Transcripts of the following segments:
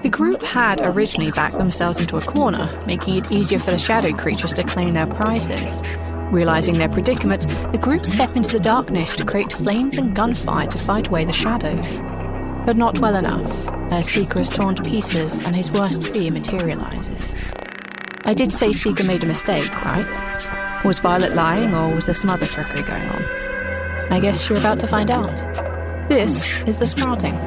The group had originally backed themselves into a corner, making it easier for the shadow creatures to claim their prizes. Realizing their predicament, the group step into the darkness to create flames and gunfire to fight away the shadows. But not well enough, as Seeker is torn to pieces and his worst fear materializes. I did say Seeker made a mistake, right? Was Violet lying, or was there some other trickery going on? I guess you're about to find out. This is The Sprouting.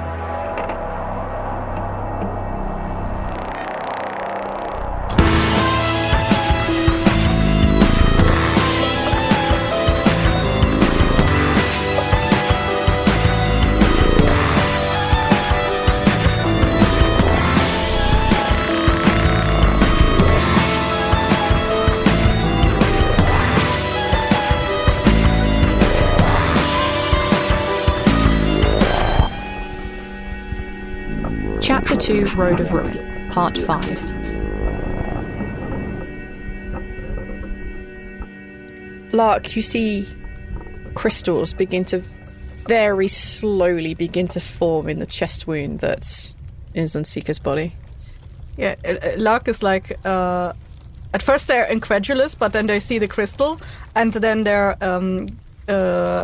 Ch.2 Road of Ruin, Part 5. Lark, you see crystals begin to very slowly begin to form in the chest wound that is on Seeker's body. Yeah, Lark is like, at first they're incredulous, but then they see the crystal, and then they're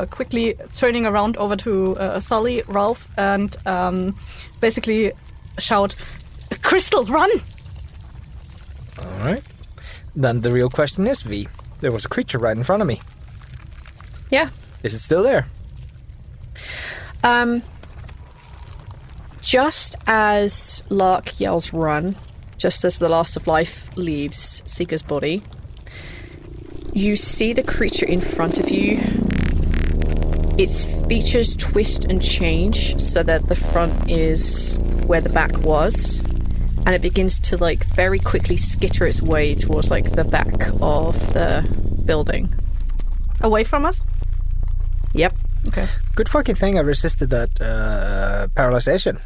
quickly turning around over to Sully, Ralph, and basically shout, "Crystal, run!" All right. Then the real question is, V, there was a creature right in front of me. Yeah. Is it still there? Just as Lark yells run, just as the last of life leaves Seeker's body, you see the creature in front of you. Its features twist and change so that the front is where the back was, and it begins to like very quickly skitter its way towards like the back of the building. Away from us? Yep. Okay. Good fucking thing I resisted that paralyzation.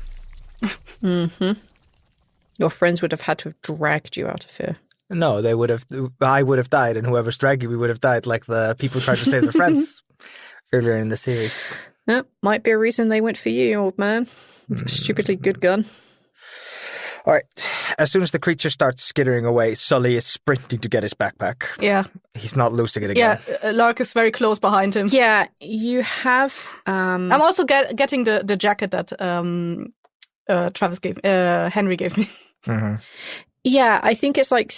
Mm-hmm. Your friends would have had to have dragged you out of here. No, they would have. I would have died, and whoever's dragging me would have died, like the people trying to save their friends earlier in the series. Yep, might be a reason they went for you, old man. Stupidly good gun. All right. As soon as the creature starts skittering away, Sully is sprinting to get his backpack. Yeah. He's not losing it again. Yeah, Lark is very close behind him. Yeah, you have... I'm also getting the jacket that Henry gave me. Mm-hmm. Yeah, I think it's like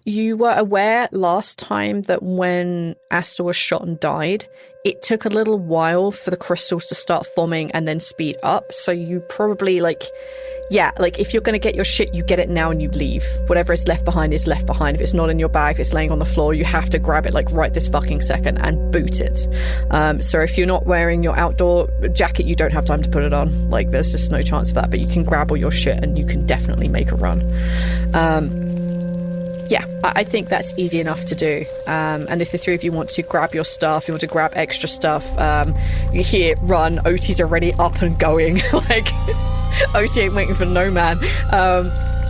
you were aware last time that when Asta was shot and died, it took a little while for the crystals to start forming and then speed up. So you probably if you're going to get your shit, you get it now and you leave. Whatever is left behind is left behind. If it's not in your bag, if it's laying on the floor, you have to grab it like right this fucking second and boot it. So if you're not wearing your outdoor jacket, you don't have time to put it on. Like there's just no chance of that, but you can grab all your shit and you can definitely make a run. Yeah, I think that's easy enough to do. And if the three of you want to grab your stuff, you want to grab extra stuff, you hear run, Oti's already up and going. Like, Oti ain't waiting for no man.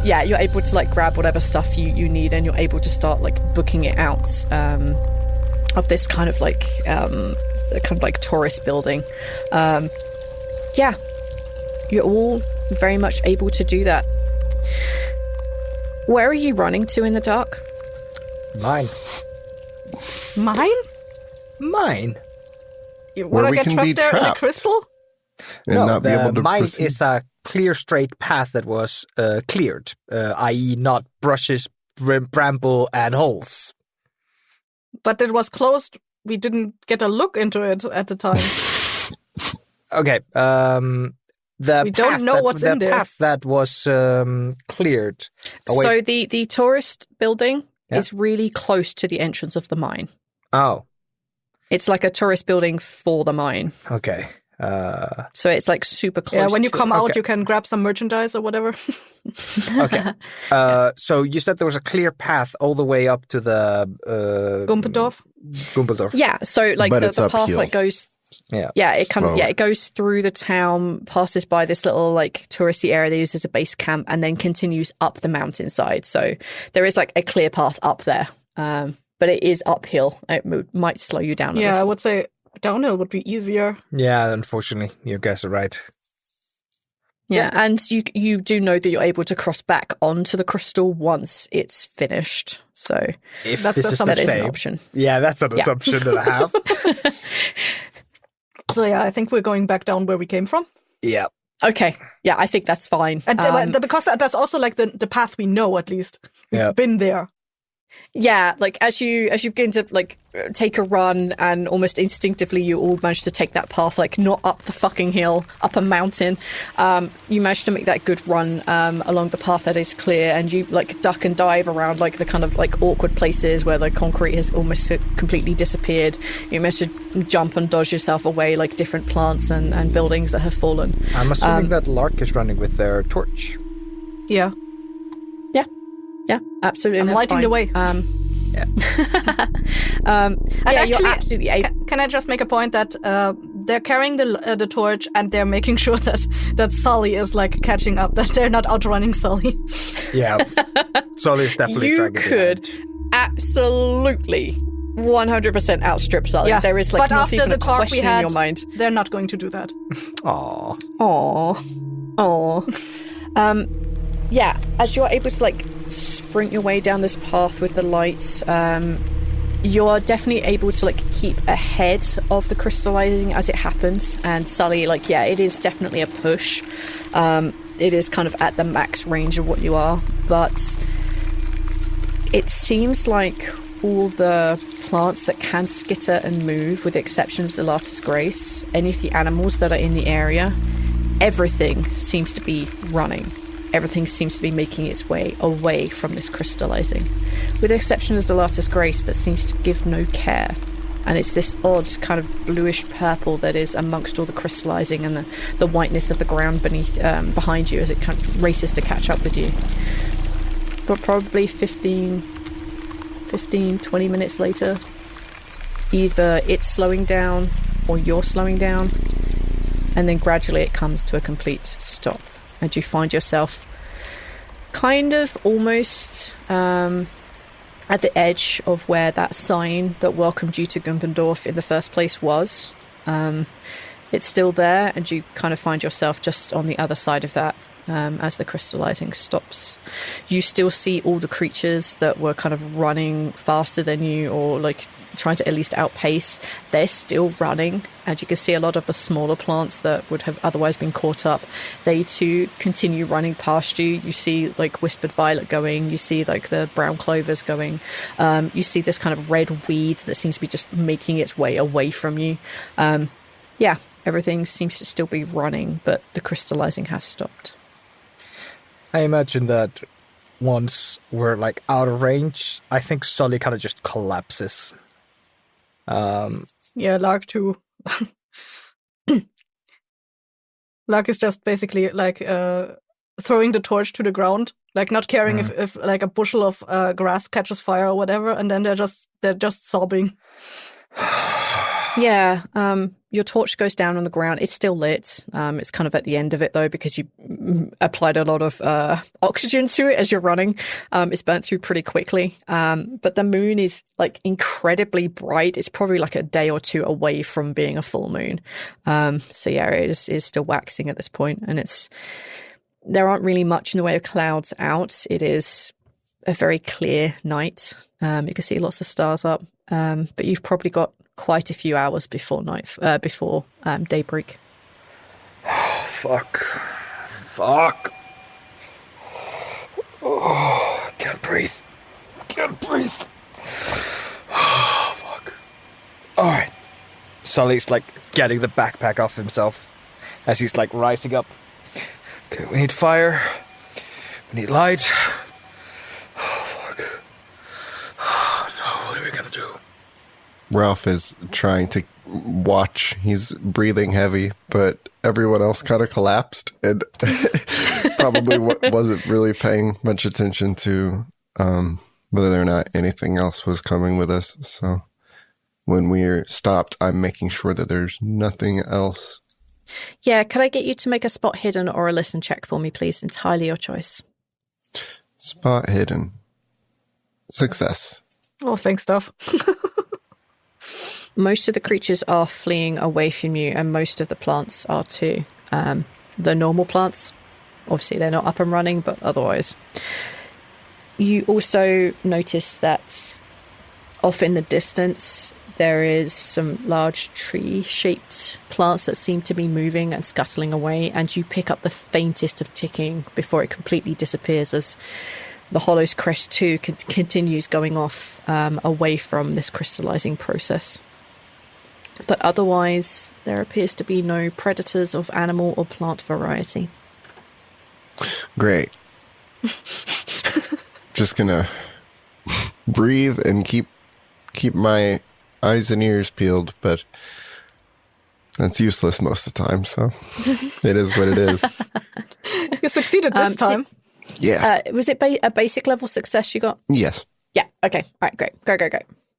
Yeah, you're able to like grab whatever stuff you need, and you're able to start like booking it out of this kind of like tourist building. Yeah, you're all very much able to do that. Where are you running to in the dark? Mine. Mine? Mine? Would I get trapped there in a crystal? And no, not be able to mine proceed? is a clear, straight path that was cleared, i.e. not brushes, bramble, and holes. But it was closed. We didn't get a look into it at the time. Okay, we don't know what's in there. The path that was cleared. So the tourist building is really close to the entrance of the mine. Oh. It's like a tourist building for the mine. Okay. So it's like super close. Yeah, when you come out, okay. you can grab some merchandise or whatever. Okay. So you said there was a clear path all the way up to the... Gumpendorf. Yeah, so like the path uphill. that goes... Yeah, it goes through the town, passes by this little like touristy area they use as a base camp, and then continues up the mountainside. So there is like a clear path up there, but it is uphill. It might slow you down a little. I would say downhill would be easier. Yeah, unfortunately, you guys are right. Yeah, and you do know that you're able to cross back onto the crystal once it's finished. So If That's this the is same. the that is an same. option. Yeah, that's an assumption that I have. So yeah, I think we're going back down where we came from. Yeah. Okay, yeah, I think that's fine. And because that's also like the path we know, at least. We've been there. Yeah, like as you begin to like take a run, and almost instinctively you all manage to take that path, like not up the fucking hill, up a mountain. You manage to make that good run along the path that is clear, and you like duck and dive around like the kind of like awkward places where the concrete has almost completely disappeared. You manage to jump and dodge yourself away like different plants and buildings that have fallen. I'm assuming that Lark is running with their torch. Yeah. Yeah, absolutely. I'm that's lighting fine. the way. Yeah. And yeah, actually, you're absolutely able. can I just make a point that they're carrying the torch and they're making sure that Sully is like catching up, that they're not outrunning Sully. Yeah. Sully's definitely You dragging could behind. absolutely 100% outstrip Sully. Yeah, There is like but not after even the a talk we question in had, your mind. they're not going to do that. Aww. Aww. Yeah, as you're able to like sprint your way down this path with the lights, you're definitely able to like keep ahead of the crystallizing as it happens. And Sully, like, yeah, it is definitely a push. It is kind of at the max range of what you are, but it seems like all the plants that can skitter and move, with the exception of Zalata's Grace, any of the animals that are in the area, everything seems to be running. Everything seems to be making its way away from this crystallizing, with the exception of Zalata's Grace that seems to give no care. And it's this odd kind of bluish purple that is amongst all the crystallizing and the whiteness of the ground beneath, behind you as it kind of races to catch up with you. But probably 15, 20 minutes later, either it's slowing down or you're slowing down, and then gradually it comes to a complete stop. And you find yourself kind of almost at the edge of where that sign that welcomed you to Gumpendorf in the first place was. It's still there, and you kind of find yourself just on the other side of that as the crystallizing stops. You still see all the creatures that were kind of running faster than you, or like trying to at least outpace. They're still running, and you can see a lot of the smaller plants that would have otherwise been caught up. They too continue running past you. You see like Whispered Violet going, you see like the brown clovers going, you see this kind of red weed that seems to be just making its way away from you. Yeah, everything seems to still be running, but the crystallizing has stopped. I imagine that once we're like out of range, I think Sully kind of just collapses. Yeah, Lark too. Lark is just basically like throwing the torch to the ground, like not caring if like a bushel of grass catches fire or whatever, and then they're just sobbing. Yeah, your torch goes down on the ground. It's still lit. It's kind of at the end of it, though, because you applied a lot of oxygen to it as you're running. It's burnt through pretty quickly. But the moon is, like, incredibly bright. It's probably, like, a day or two away from being a full moon. So, yeah, it is still waxing at this point. And there aren't really much in the way of clouds out. It is a very clear night. You can see lots of stars up. But you've probably got quite a few hours before daybreak. Fuck. Oh, can't breathe. Oh, fuck. Alright. Sully's like getting the backpack off himself as he's like rising up. Okay, we need fire. We need light. Oh, fuck. Oh, no, what are we gonna do? Ralph is trying to watch. He's breathing heavy, but everyone else kind of collapsed and probably wasn't really paying much attention to whether or not anything else was coming with us. So when we're stopped, I'm making sure that there's nothing else. Yeah, could I get you to make a spot hidden or a listen check for me, please? Entirely your choice. Spot hidden. Success. Oh, thanks, stuff. Most of the creatures are fleeing away from you, and most of the plants are too. the normal plants. Obviously, they're not up and running, but otherwise. You also notice that off in the distance, there is some large tree-shaped plants that seem to be moving and scuttling away, and you pick up the faintest of ticking before it completely disappears as the Hollow's Ch.2 continues going off away from this crystallizing process. But otherwise, there appears to be no predators of animal or plant variety. Great. Just gonna breathe and keep my eyes and ears peeled, but that's useless most of the time, so it is what it is. You succeeded this time. Yeah. Was it a basic level success you got? Yes. Yeah. Okay. All right. Great. Go.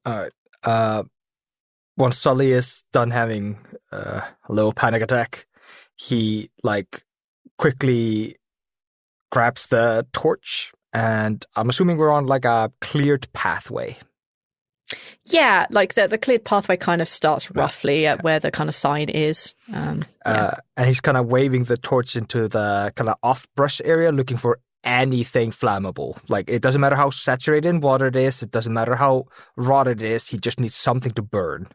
All right. Once Sully is done having a little panic attack, he quickly grabs the torch, and I'm assuming we're on a cleared pathway. Yeah, the cleared pathway kind of starts roughly at where the kind of sign is. And he's kind of waving the torch into the kind of off-brush area, looking for anything flammable. It doesn't matter how saturated in water it is. It doesn't matter how rotted it is. He just needs something to burn.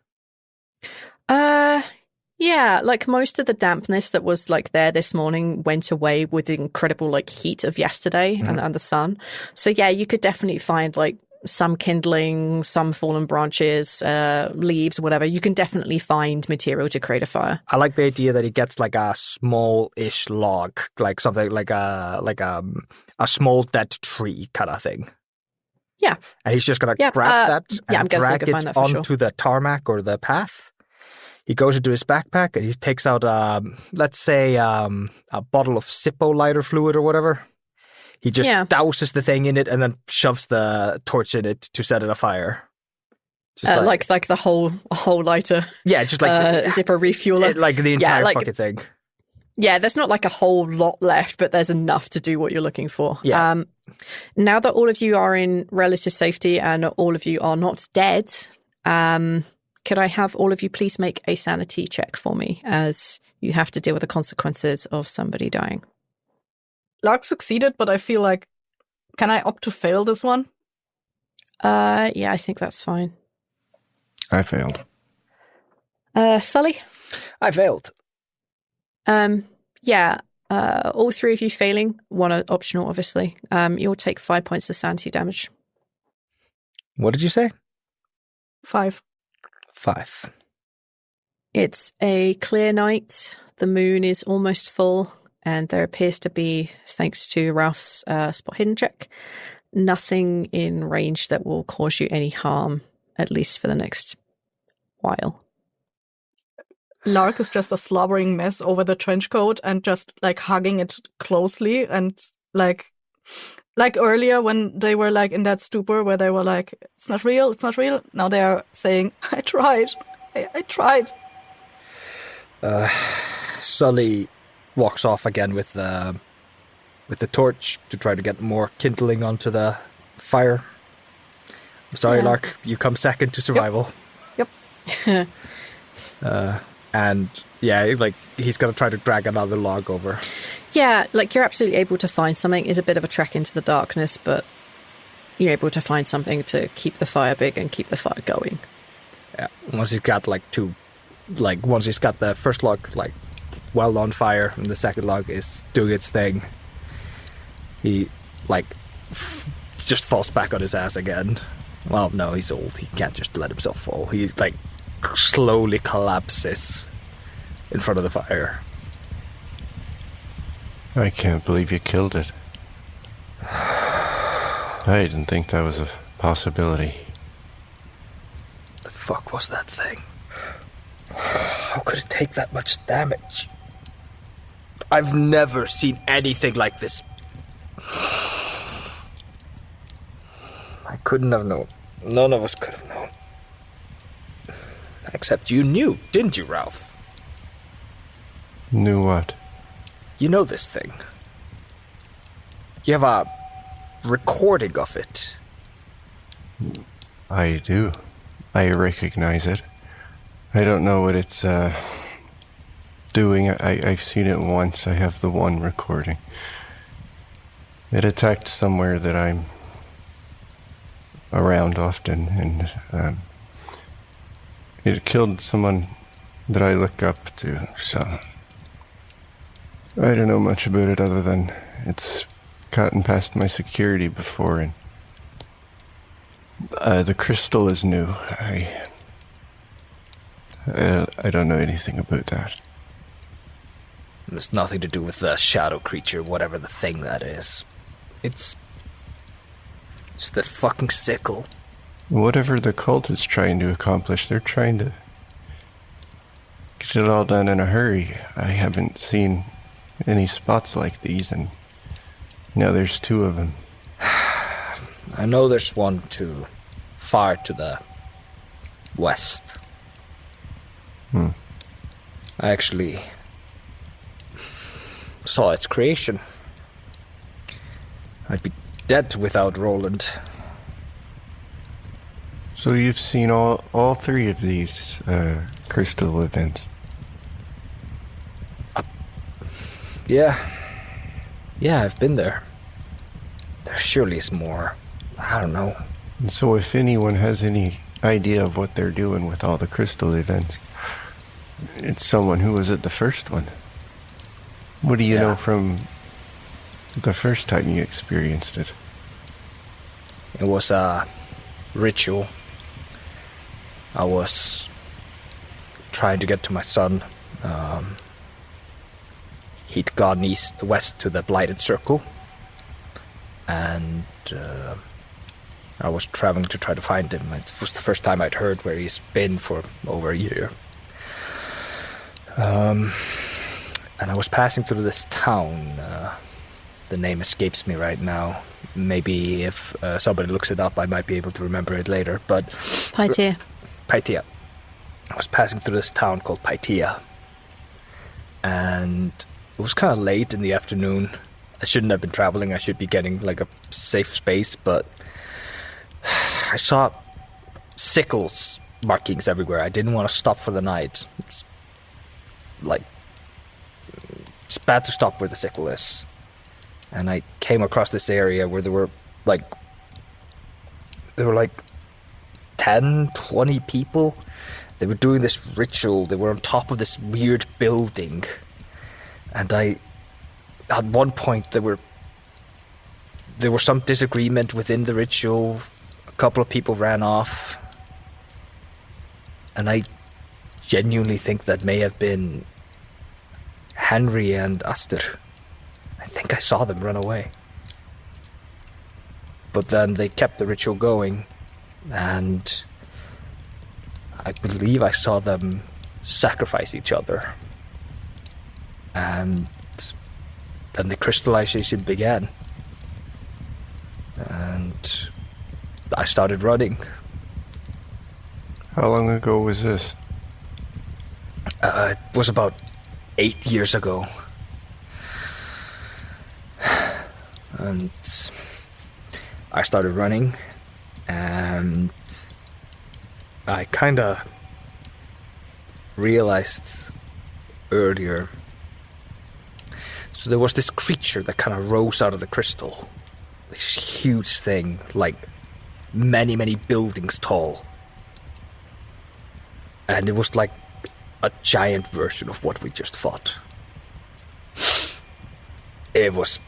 Yeah, most of the dampness that was there this morning went away with the incredible heat of yesterday and the sun. So yeah, you could definitely find some kindling, some fallen branches, leaves, whatever. You can definitely find material to create a fire. I like the idea that he gets a small-ish log, something like a small dead tree kind of thing. Yeah. And he's just going to grab that and drag it onto the tarmac or the path. He goes into his backpack and he takes out, let's say, a bottle of Zippo lighter fluid or whatever. He just douses the thing in it and then shoves the torch in it to set it afire. Just like the whole lighter. Yeah, just Zippo refueler. The entire fucking thing. Yeah, there's not a whole lot left, but there's enough to do what you're looking for. Yeah. Now that all of you are in relative safety and all of you are not dead, could I have all of you please make a sanity check for me, as you have to deal with the consequences of somebody dying? Lark succeeded, but I feel can I opt to fail this one? Yeah, I think that's fine. I failed. Sully? I failed. Yeah, all three of you failing, one optional, obviously. You'll take 5 points of sanity damage. What did you say? 5. 5. It's a clear night. The moon is almost full, and there appears to be, thanks to Ralph's spot hidden check, nothing in range that will cause you any harm, at least for the next while. Lark is just a slobbering mess over the trench coat and just hugging it closely, and like earlier when they were in that stupor where they were it's not real, it's not real. Now they are saying, I tried. I tried. Sully walks off again with the torch to try to get more kindling onto the fire. I'm sorry, Lark, you come second to survival. Yep. And yeah, he's going to try to drag another log over. Yeah, you're absolutely able to find something. It's a bit of a trek into the darkness, but you're able to find something to keep the fire big and keep the fire going. Yeah, once he's got once he's got the first log well on fire and the second log is doing its thing, he just falls back on his ass again. Well, no, he's old. He can't just let himself fall. He slowly collapses in front of the fire. I can't believe you killed it. I didn't think that was a possibility. The fuck was that thing? How could it take that much damage? I've never seen anything like this. I couldn't have known. None of us could have known. Except you knew, didn't you, Ralph? Knew what? You know this thing. You have a recording of it. I do. I recognize it. I don't know what its doing. I've seen it once. I have the one recording. It attacked somewhere that I'm around often, and it killed someone that I look up to, so I don't know much about it other than it's gotten past my security before, and the crystal is new. I don't know anything about that. It's nothing to do with the shadow creature, whatever the thing that is. It's the fucking sickle. Whatever the cult is trying to accomplish, they're trying to get it all done in a hurry. I haven't seen any spots like these, and now there's 2 of them. I know there's one far to the west. I actually saw its creation. I'd be dead without Roland. So you've seen all 3 of these crystal events? Yeah, I've been there. There surely is more. I don't know. And so if anyone has any idea of what they're doing with all the crystal events, it's someone who was at the first one. What do you know from the first time you experienced it? It was a ritual. I was trying to get to my son. He'd gone west to the Blighted Circle, and I was traveling to try to find him. It was the first time I'd heard where he's been for over a year. And I was passing through this town. The name escapes me right now. Maybe if somebody looks it up, I might be able to remember it later. But Pythia. I was passing through this town called Pythia, and it was kind of late in the afternoon. I shouldn't have been traveling. I should be getting like a safe space, but I saw sickles markings everywhere. I didn't want to stop for the night. It's bad to stop where the sickle is. And I came across this area where there were like 10, 20 people. They were doing this ritual. They were on top of this weird building. And at one point there were some disagreement within the ritual. A couple of people ran off. And I genuinely think that may have been Henry and Aster. I think I saw them run away. But then they kept the ritual going, and I believe I saw them sacrifice each other. And then the crystallization began. And I started running. How long ago was this? It was about 8 years ago. And I started running, and I kind of realized earlier. So there was this creature that kind of rose out of the crystal. This huge thing, like many, many buildings tall. And it was like a giant version of what we just fought. It was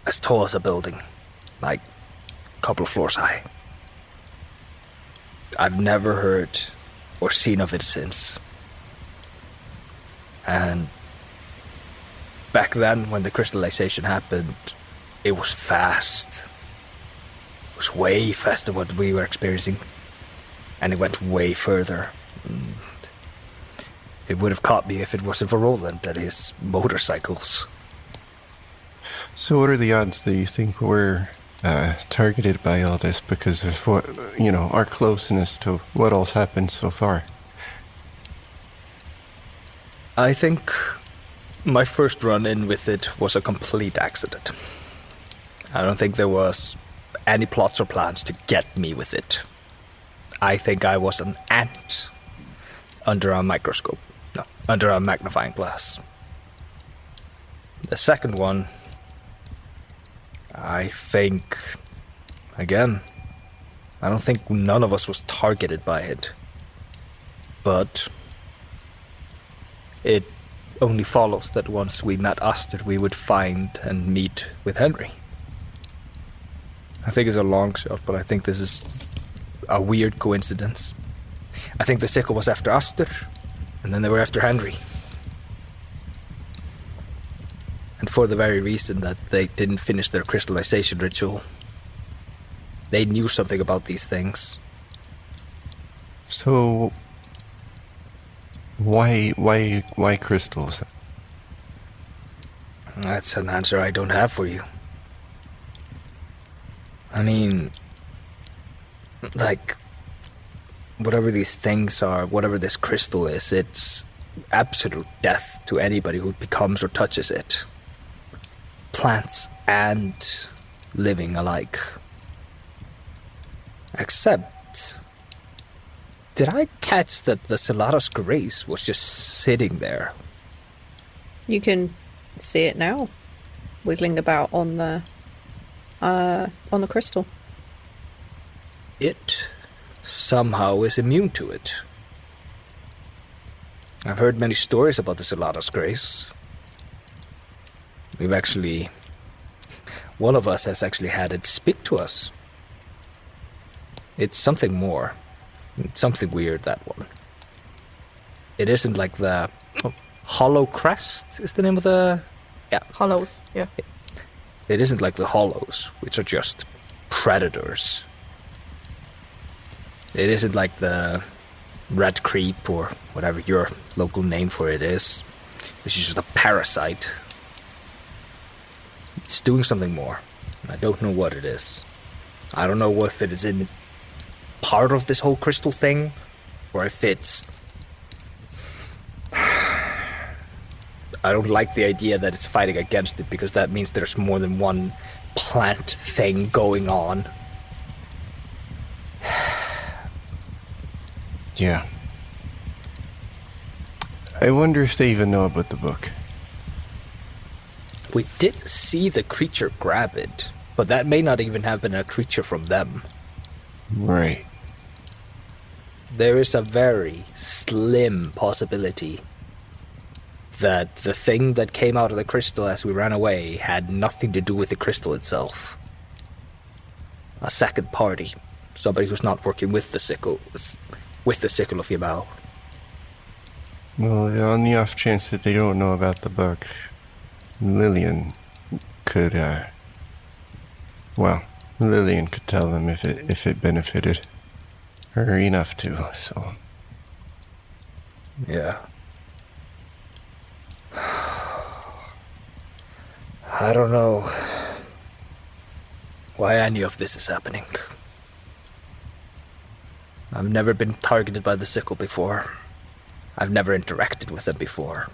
as tall as a building, like a couple of floors high. I've never heard or seen of it since. And back then, when the crystallization happened, it was fast. It was way faster than what we were experiencing. And it went way further. It would have caught me if it wasn't for Roland and his motorcycles. So what are the odds that you think we're targeted by all this because of what, our closeness to what all's happened so far? I think my first run-in with it was a complete accident. I don't think there was any plots or plans to get me with it. I think I was an ant under a microscope. No, under a magnifying glass. The second one, I think, again, I don't think none of us was targeted by it. But it only follows that once we met Aster, we would find and meet with Henry. I think it's a long shot, but I think this is a weird coincidence. I think the sickle was after Aster, and then they were after Henry. And for the very reason that they didn't finish their crystallization ritual. They knew something about these things. So, why crystals? That's an answer I don't have for you. I mean, like, whatever these things are, whatever this crystal is, it's absolute death to anybody who becomes or touches it. Plants and living alike. Except, did I catch that the Celadas Grace was just sitting there? You can see it now, wiggling about on the crystal. It somehow is immune to it. I've heard many stories about the Celadas Grace. One of us has actually had it speak to us. It's something more. It's something weird, that one. It isn't like the Hollow Crest is the name of the... Yeah. Hollows, yeah. It isn't like the Hollows, which are just predators. It isn't like the Red Creep or whatever your local name for it is. It's just a parasite. It's doing something more. I don't know what it is. I don't know if it is in part of this whole crystal thing, or if it's... I don't like the idea that it's fighting against it, because that means there's more than one plant thing going on. Yeah. I wonder if they even know about the book. We did see the creature grab it, but that may not even have been a creature from them. Right. There is a very slim possibility that the thing that came out of the crystal as we ran away had nothing to do with the crystal itself. A second party. Somebody who's not working with the sickle of Yabao. Well, on the off chance that they don't know about the book, Lillian could tell them if it benefited her enough to, so. Yeah. I don't know why any of this is happening. I've never been targeted by the sickle before. I've never interacted with them before.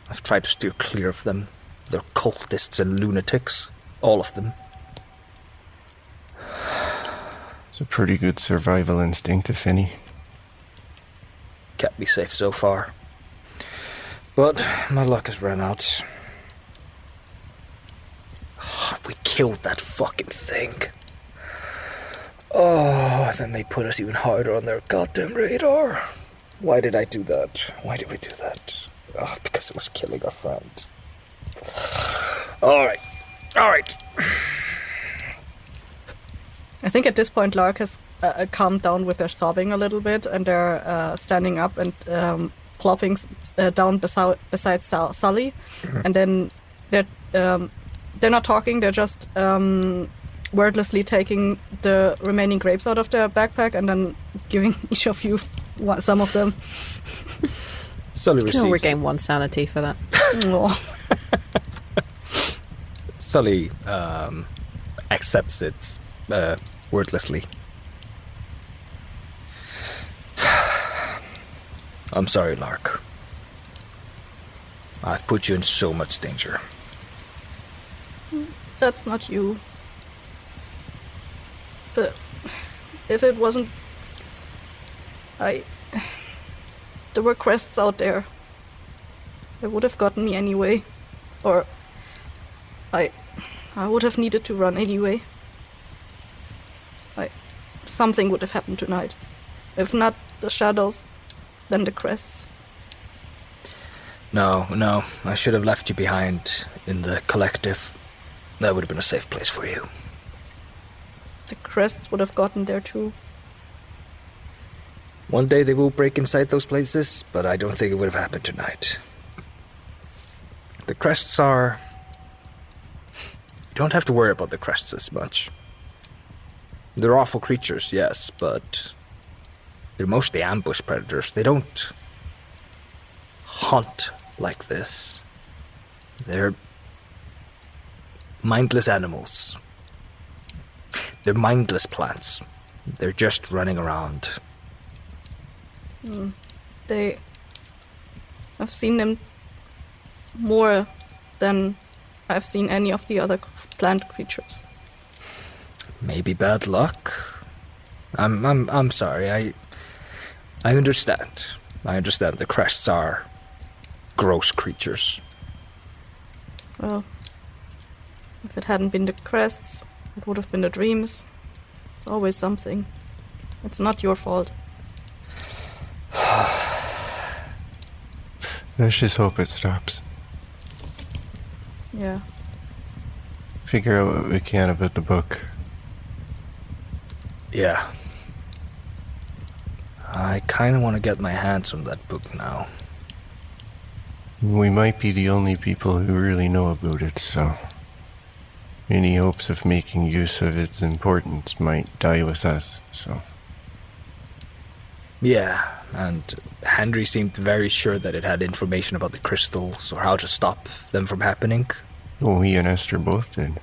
I've tried to steer clear of them. They're cultists and lunatics. All of them. It's a pretty good survival instinct, if any. Kept me safe so far. But my luck has run out. We killed that fucking thing. Oh, then they put us even harder on their goddamn radar. Why did I do that? Why did we do that? Oh, because it was killing our friend. Alright. I think at this point Lark has calmed down with their sobbing a little bit, and they're standing up and plopping down beside Sully. Mm-hmm. And then they're not talking, they're just wordlessly taking the remaining grapes out of their backpack and then giving each of you some of them. Sully receives. You'll regain one sanity for that. Sully accepts it wordlessly. I'm sorry, Lark. I've put you in so much danger. That's not you. If it wasn't... There were crests out there. They would have gotten me anyway. Or I would have needed to run anyway. Something would have happened tonight. If not the shadows, then the crests. No, I should have left you behind in the collective. That would have been a safe place for you. The crests would have gotten there too. One day they will break inside those places, but I don't think it would have happened tonight. The crests are... You don't have to worry about the crests as much. They're awful creatures, yes, but they're mostly ambush predators. They don't hunt like this. They're mindless animals. They're mindless plants. They're just running around. I've seen them more than I've seen any of the other plant creatures. Maybe bad luck. I'm sorry. I understand. I understand the crests are gross creatures. Well, if it hadn't been the crests, it would have been the dreams. It's always something. It's not your fault. Let's just hope it stops. Yeah. Figure out what we can about the book. Yeah. I kind of want to get my hands on that book now. We might be the only people who really know about it, so any hopes of making use of its importance might die with us, so... Yeah, and Henry seemed very sure that it had information about the crystals or how to stop them from happening. Oh, he and Esther both did.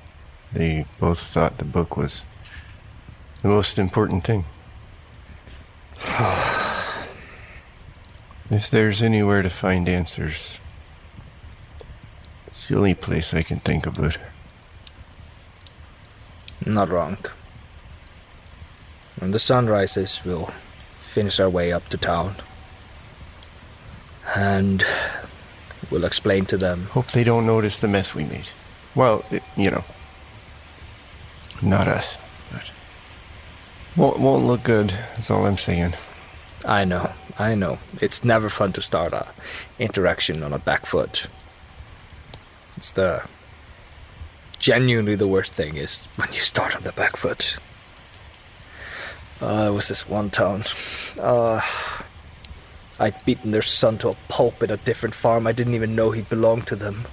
They both thought the book was the most important thing. If there's anywhere to find answers, it's the only place I can think about. Not wrong. When the sun rises, we'll finish our way up to town. And we'll explain to them. Hope they don't notice the mess we made. Well, not us, but won't look good, that's all I'm saying. I know. It's never fun to start a interaction on a back foot. It's genuinely the worst thing is when you start on the back foot. There was this one town. I'd beaten their son to a pulp in a different farm. I didn't even know he belonged to them.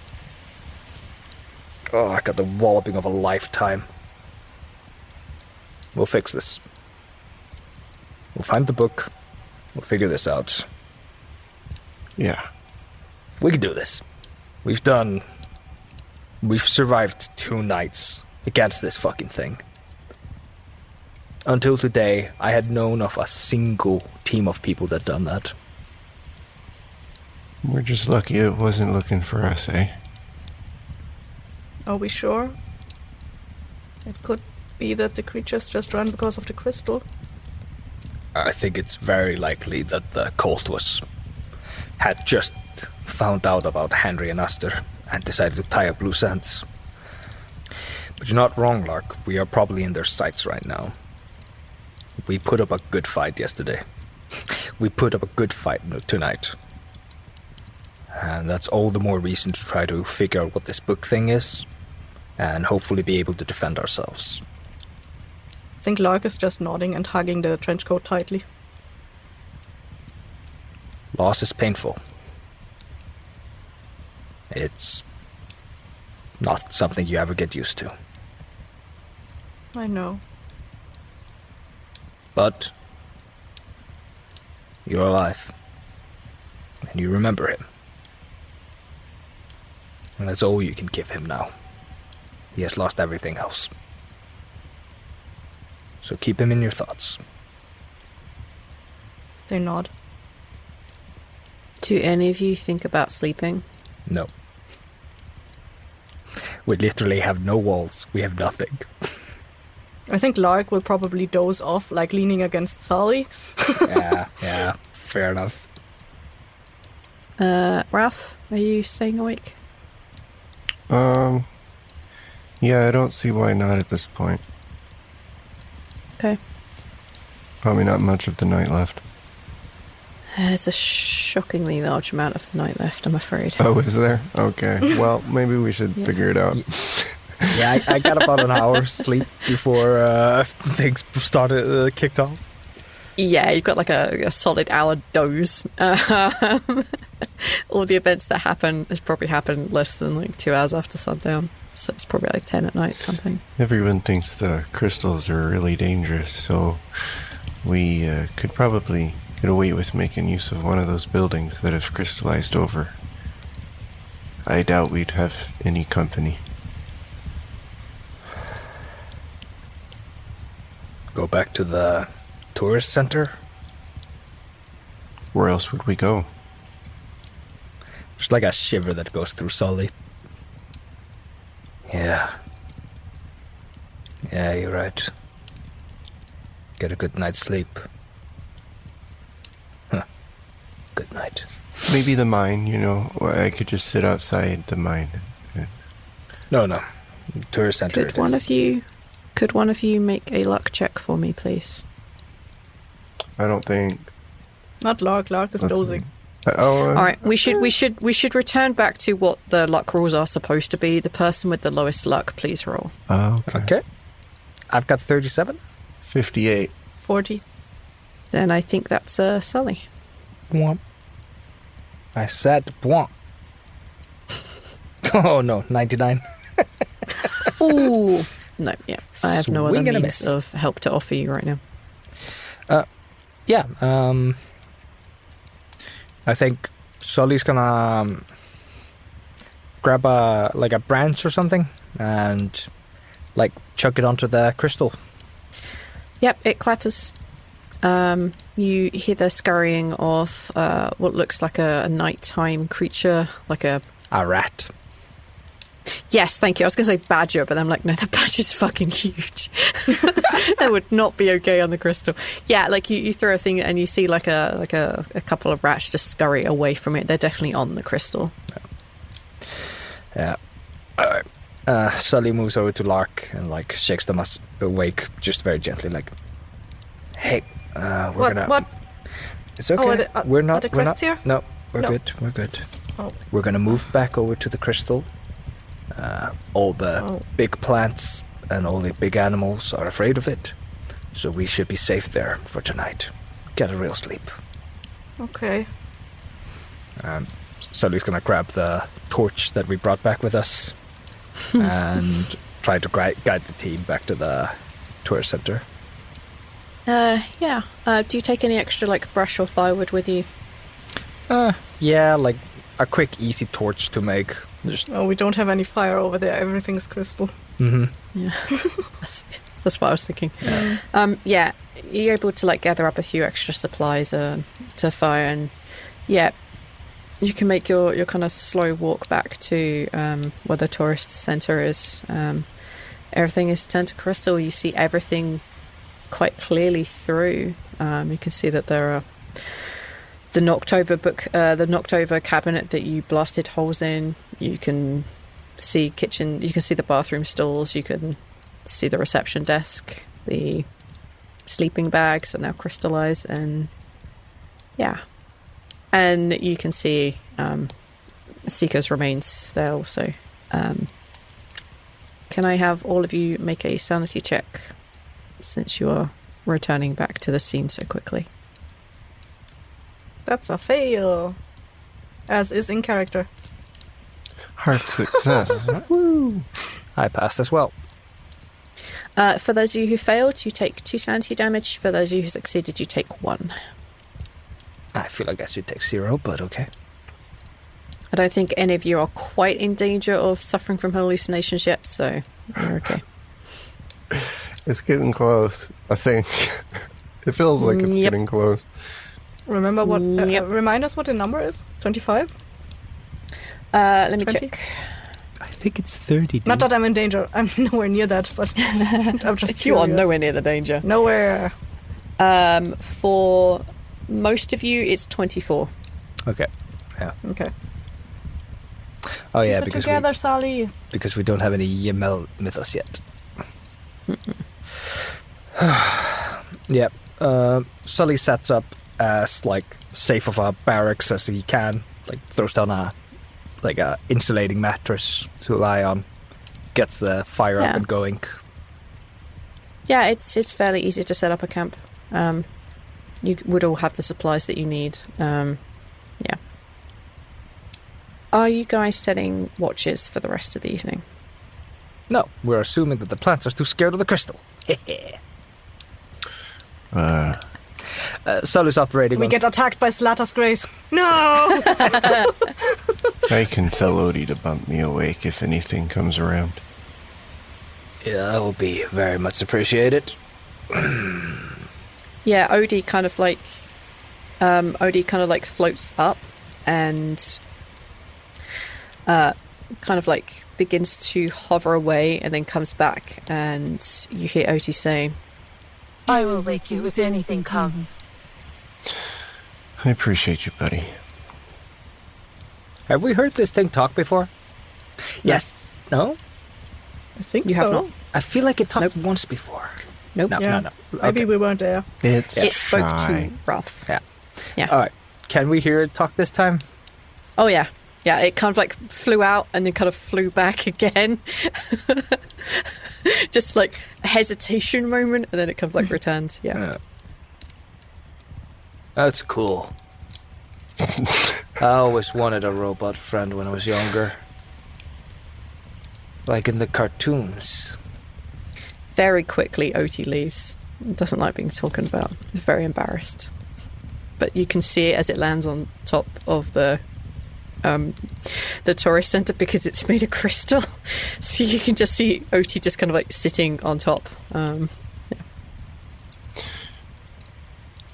Oh, I got the walloping of a lifetime. We'll fix this. We'll find the book. We'll figure this out. Yeah. We can do this. We've survived 2 nights against this fucking thing. Until today, I had known of a single team of people that done that. We're just lucky it wasn't looking for us, eh? Are we sure? It could be that the creatures just ran because of the crystal. I think it's very likely that the cult had just found out about Henry and Esther and decided to tie up loose ends. But you're not wrong, Lark. We are probably in their sights right now. We put up a good fight yesterday. We put up a good fight tonight. And that's all the more reason to try to figure out what this book thing is and hopefully be able to defend ourselves. I think Lark is just nodding and hugging the trench coat tightly. Loss is painful. It's not something you ever get used to. I know. But you're alive. And you remember him. And that's all you can give him now. He has lost everything else. So keep him in your thoughts. They nod. Do any of you think about sleeping? No. We literally have no walls. We have nothing. I think Lark will probably doze off, like leaning against Sully. Yeah, fair enough. Ralph, are you staying awake? Yeah, I don't see why not at this point. Okay. Probably not much of the night left. There's a shockingly large amount of the night left, I'm afraid. Oh, is there? Okay. Well, maybe we should figure it out. Yeah, I got about an hour's sleep before things started kicked off. Yeah, you've got like a solid hour doze. All the events that happen has probably happened less than like 2 hours after sundown. So it's probably like 10 at night, something. Everyone thinks the crystals are really dangerous, so we could probably get away with making use of one of those buildings that have crystallized over. I doubt we'd have any company. Go back to the tourist center. Where else would we go? There's like a shiver that goes through Sully. Yeah, you're right. Get a good night's sleep. Huh. Good night. Maybe the mine, I could just sit outside the mine. No. Tourist center. Could one of you make a luck check for me, please? I don't think... Not Lark. Lark is dozing. All right, we should return back to what the luck rules are supposed to be. The person with the lowest luck, please roll. Okay. I've got 37. 58. 40. Then I think that's Sully. Bwomp. I said bwomp. Oh no, 99. Ooh. No, yeah. I have no other Swing and a means miss. of help to offer you right now. Yeah, I think Sully's gonna grab a branch or something and chuck it onto the crystal. Yep, it clatters. You hear the scurrying of what looks like a nighttime creature, like a rat. Yes, thank you. I was going to say badger, but I'm like, no, the badger's fucking huge. That would not be okay on the crystal. Yeah, like you throw a thing and you see like a couple of rats just scurry away from it. They're definitely on the crystal. Yeah. All right. Sully moves over to Lark and shakes them awake just very gently, hey, we're gonna. What? It's okay. We're not. Are the crests here? No, we're good. We're good. Oh. We're gonna move back over to the crystal. All the big plants and all the big animals are afraid of it, so we should be safe there for tonight. Get a real sleep. Okay. Sully's gonna grab the torch that we brought back with us and try to guide the team back to the tourist center. Yeah. Do you take any extra brush or firewood with you? Yeah, a quick, easy torch to make. We don't have any fire over there. Everything's crystal. Mm-hmm. Yeah. That's what I was thinking. Yeah, you're able to gather up a few extra supplies to fire, and you can make your kind of slow walk back to where the tourist center is. Everything is turned to crystal. You see everything quite clearly through. You can see that there are the knocked over cabinet that you blasted holes in. You can see kitchen. You can see the bathroom stalls. You can see the reception desk. The sleeping bags are now crystallized, and and you can see Seeker's remains there also. Can I have all of you make a sanity check, since you are returning back to the scene so quickly? That's a fail. As is in character. Hard success. Woo! I passed as well. For those of you who failed, you take 2 sanity damage. For those of you who succeeded, you take 1. I feel like I should take 0, but okay. I don't think any of you are quite in danger of suffering from hallucinations yet, so you're okay. It's getting close, I think. It feels like it's getting close. Remember what? Remind us what the number is. 25. Let me 20? check. I think it's 30. Not that I'm in danger. I'm nowhere near that, but I'm just You are curious. nowhere near the danger. Nowhere. For most of you, it's 24. Okay. Yeah. Okay. Oh yeah, Keep it together, Sully. because we don't have any Ymel mythos yet. Yep. Sully sets up as like safe of a barracks as he can. Like throws down a insulating mattress to lie on. Gets the fire up and going. Yeah, it's fairly easy to set up a camp. You would all have the supplies that you need. Yeah. Are you guys setting watches for the rest of the evening? No, we're assuming that the plants are too scared of the crystal. Sully's operating We on... get attacked by Slata's Grace. No! I can tell Odie to bump me awake if anything comes around. Yeah, that will be very much appreciated. Yeah, Odie kind of like floats up and kind of like begins to hover away and then comes back, and you hear Odie say, I will wake you if anything comes. I appreciate you, buddy. Have we heard this thing talk before? Yes. No? I think You so. have not? I feel like it talked once before. Nope. No. Maybe we weren't there. It's It spoke shy. to Ralph. Yeah. Yeah. All right. Can we hear it talk this time? Oh, yeah. Yeah, it kind of like flew out and then kind of flew back again. Just like a hesitation moment, and then it kind of like returned. Yeah. That's cool. I always wanted a robot friend when I was younger. Like in the cartoons. Very quickly, Oti leaves. Doesn't like being talked about. Very embarrassed. But you can see it as it lands on top of the tourist center because it's made of crystal. So you can just see Oti just kind of like sitting on top. It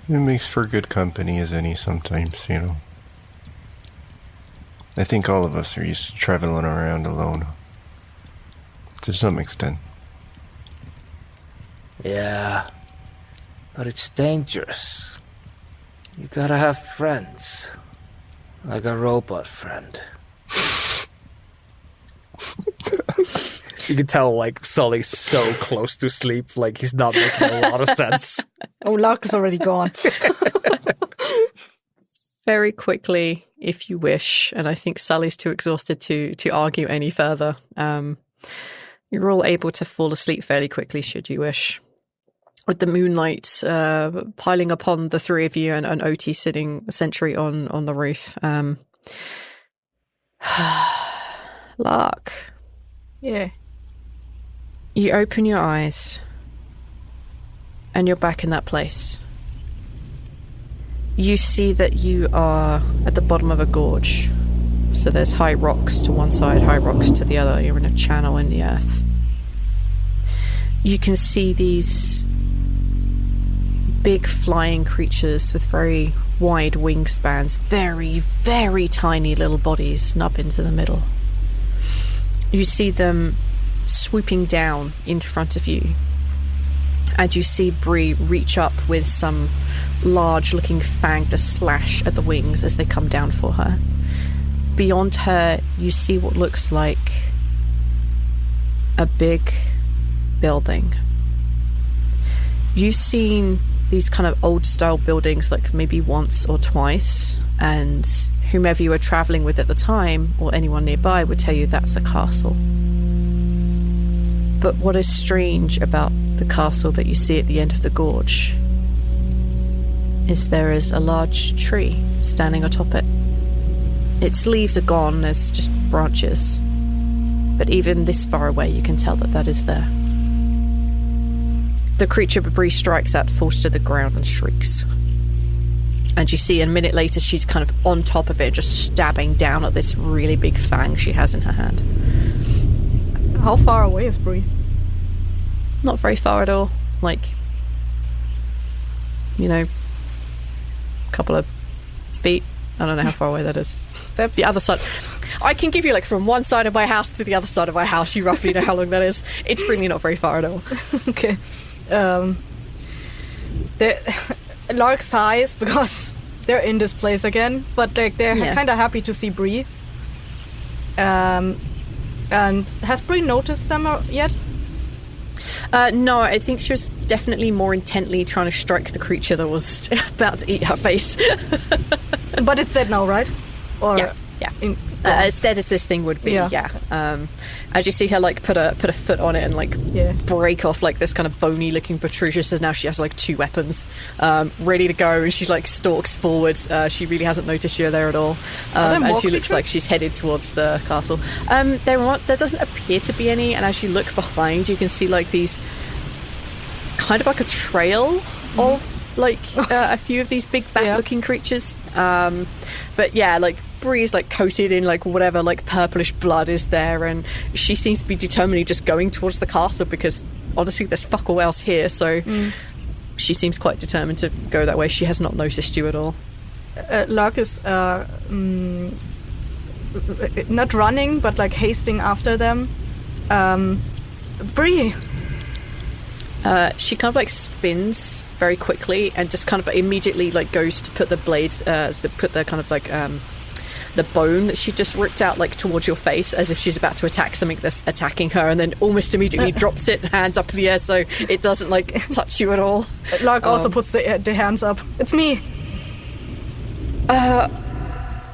makes for good company as any sometimes, you know. I think all of us are used to traveling around alone. To some extent. Yeah. But it's dangerous. You gotta have friends. Like a robot friend. You can tell, like, Sully's so close to sleep, like, he's not making a lot of sense. Oh, Lark is already gone. Very quickly, if you wish, and I think Sully's too exhausted to argue any further, you're all able to fall asleep fairly quickly, should you wish. With the moonlight piling upon the three of you and Oti sitting sentry on the roof. Lark. Yeah. You open your eyes and you're back in that place. You see that you are at the bottom of a gorge. So there's high rocks to one side, high rocks to the other. You're in a channel in the earth. You can see these big flying creatures with very wide wingspans, very, very tiny little bodies, nubbins in the middle. You see them swooping down in front of you, and you see Bree reach up with some large-looking fang to slash at the wings as they come down for her. Beyond her, you see what looks like a big building. You've seen these kind of old-style buildings like maybe once or twice, and whomever you were traveling with at the time, or anyone nearby, would tell you that's a castle. But what is strange about the castle that you see at the end of the gorge is there is a large tree standing atop it. Its leaves are gone, there's just branches. But even this far away, you can tell that that is there. The creature Bree strikes at falls to the ground and shrieks. And you see a minute later, she's kind of on top of it, just stabbing down at this really big fang she has in her hand. How far away is Bree? Not very far at all. Like, you know, a couple of feet. I don't know how far away that is. Steps? The other side. I can give you, like, from one side of my house to the other side of my house. You roughly know how long that is. It's really not very far at all. Okay. Lark sighs because they're in this place again, but they're kind of happy to see Bree. And has Bree noticed them yet? No, I think she was definitely more intently trying to strike the creature that was about to eat her face. But it's dead now, right? Or yeah. As dead as this thing would be, yeah. As you see her like put a foot on it and like break off like this kind of bony looking protrusion, so now she has like 2 weapons ready to go, and she like stalks forward. She really hasn't noticed you're there at all, and she looks like she's headed towards the castle. There doesn't appear to be any, and as you look behind, you can see like these kind of like a trail of like a few of these big bat looking creatures. But yeah, like Bree's like coated in like whatever like purplish blood is there, and she seems to be determinedly just going towards the castle because honestly there's fuck all else here, so she seems quite determined to go that way. She has not noticed you at all. Lark is not running but like hasting after them. Bree, she kind of like spins very quickly and just kind of immediately like goes to put the blades to put the kind of like the bone that she just ripped out like towards your face as if she's about to attack something that's attacking her, and then almost immediately drops it, hands up in the air so it doesn't like touch you at all. Lark also puts the hands up. It's me.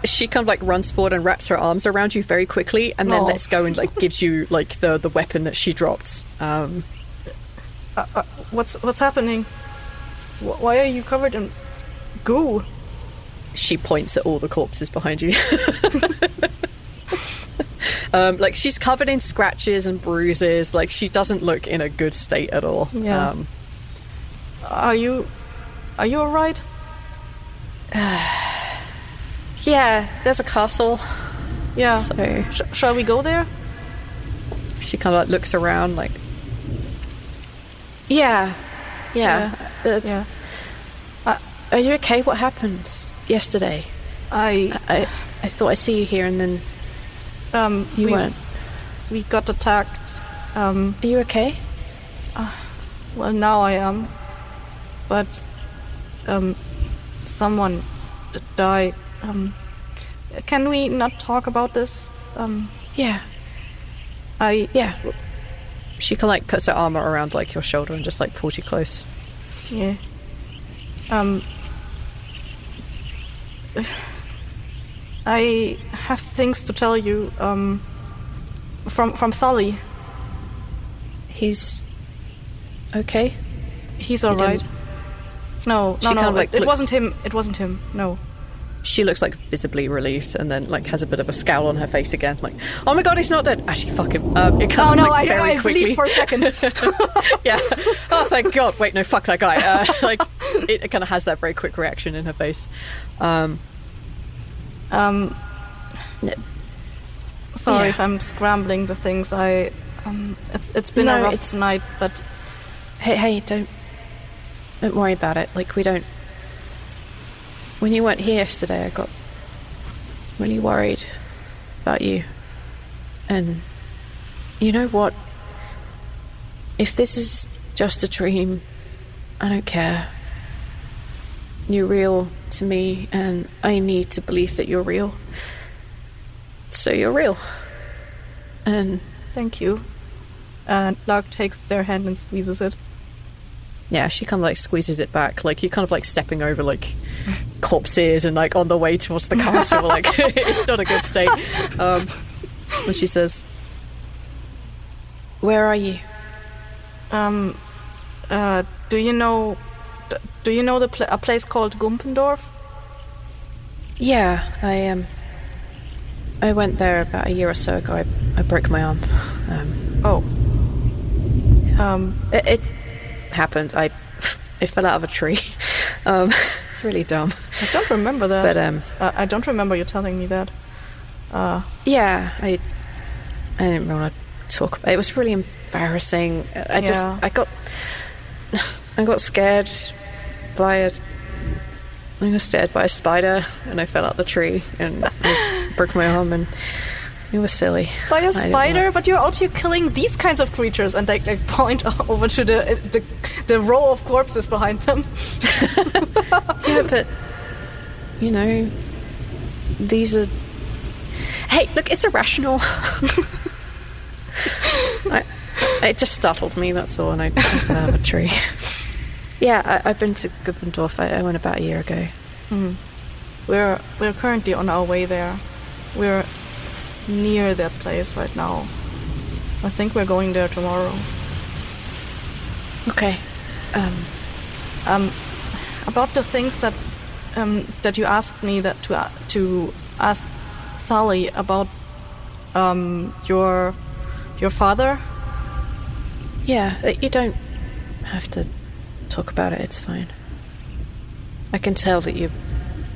She kind of like runs forward and wraps her arms around you very quickly, and then lets go and like gives you like the weapon that she dropped. What's happening? Why are you covered in goo? She points at all the corpses behind you. Like she's covered in scratches and bruises. Like she doesn't look in a good state at all. Yeah. Are you all right? Yeah, there's a castle. Yeah. So shall we go there? She kind of like looks around, like. Yeah. Are you okay? What happened yesterday? I thought I'd see you here, and then you weren't. We got attacked. Are you okay? Well, now I am, but someone died. Can we not talk about this? Yeah. She can like puts her arm around like your shoulder and just like pulls you close. Yeah. I have things to tell you. From Sully. He's okay. He's all right. No. It wasn't him. It wasn't him. No. She looks like visibly relieved, and then like has a bit of a scowl on her face again. Like, oh my god, he's not dead. Actually, fuck him. It kind of like very quickly. Believed for a second. Yeah. Oh, thank God. Wait, no, fuck that guy. Like, it kind of has that very quick reaction in her face. Sorry if I'm scrambling the things. It's been a rough night, but hey, don't worry about it. Like, we don't. When you weren't here yesterday, I got really worried about you. And you know what? If this is just a dream, I don't care. You're real to me, and I need to believe that you're real. So you're real. And thank you. And Lark takes their hand and squeezes it. Yeah, she kind of like squeezes it back, like you're kind of like stepping over like corpses and like on the way towards the castle. Like it's not a good state. When she says, "Where are you?" Do you know a place called Gumpendorf? Yeah, I went there about a year or so ago. I broke my arm. It happened. It fell out of a tree. It's really dumb. I don't remember that. But I don't remember you telling me that. Yeah, I didn't want to talk about it. It was really embarrassing. I got scared by a spider, and I fell out the tree and I broke my arm, and it was silly. By a spider? But you're out here killing these kinds of creatures, and they point over to the row of corpses behind them. Yeah, but you know, these are... Hey, look, it's irrational. It just startled me, that's all, and I fell out of a tree. Yeah, I've been to Guppendorf. I went about a year ago. Mm. We're currently on our way there. We're near that place right now. I think we're going there tomorrow. Okay. About the things that you asked me to ask Sally about your father. Yeah, you don't have to talk about it. It's fine. I can tell that you're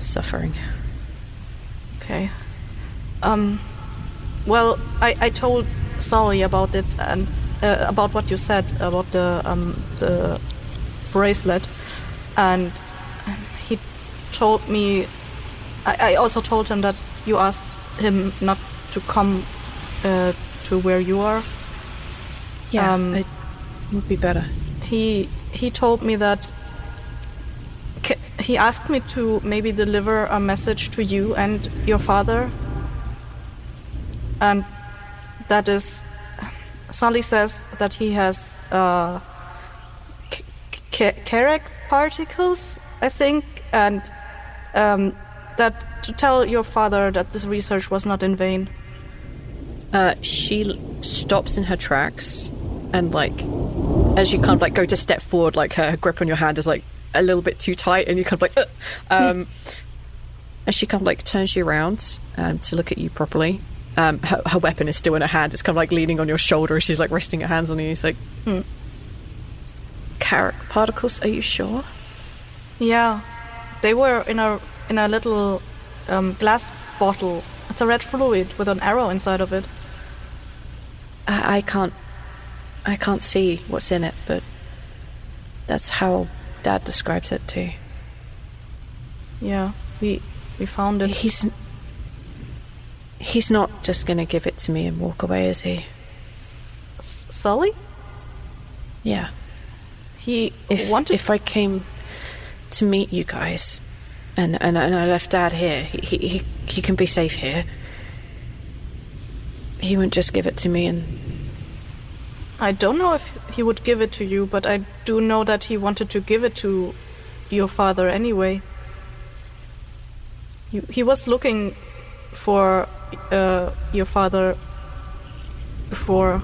suffering. Okay. Well, I told Sally about it and about what you said about the bracelet, and he told me. I also told him that you asked him not to come to where you are. Yeah, it would be better. He told me that he asked me to maybe deliver a message to you and your father, and that is, Sally says that he has Carec particles, I think, and that to tell your father that this research was not in vain. She stops in her tracks, and like, as you kind of like go to step forward, like her grip on your hand is like a little bit too tight, and you kind of like, and she kind of like turns you around to look at you properly. Her weapon is still in her hand. It's kind of like leaning on your shoulder. She's like resting her hands on you. It's like, Carec particles. Are you sure? Yeah, they were in a little glass bottle. It's a red fluid with an arrow inside of it. I can't see what's in it, but that's how Dad describes it too. Yeah, we found it. He's not just gonna give it to me and walk away, is he? Sully? Yeah. If I came to meet you guys, and I left Dad here, he can be safe here. He wouldn't just give it to me and... I don't know if he would give it to you, but I do know that he wanted to give it to your father anyway. He was looking for your father before.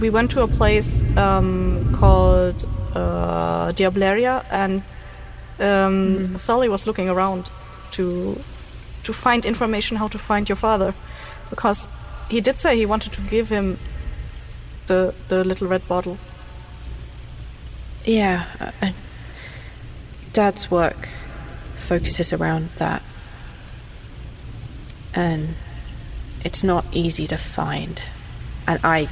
We went to a place called Diableria, and Sully was looking around to find information how to find your father, because he did say he wanted to give him the little red bottle. Yeah, Dad's work focuses around that, and it's not easy to find, and I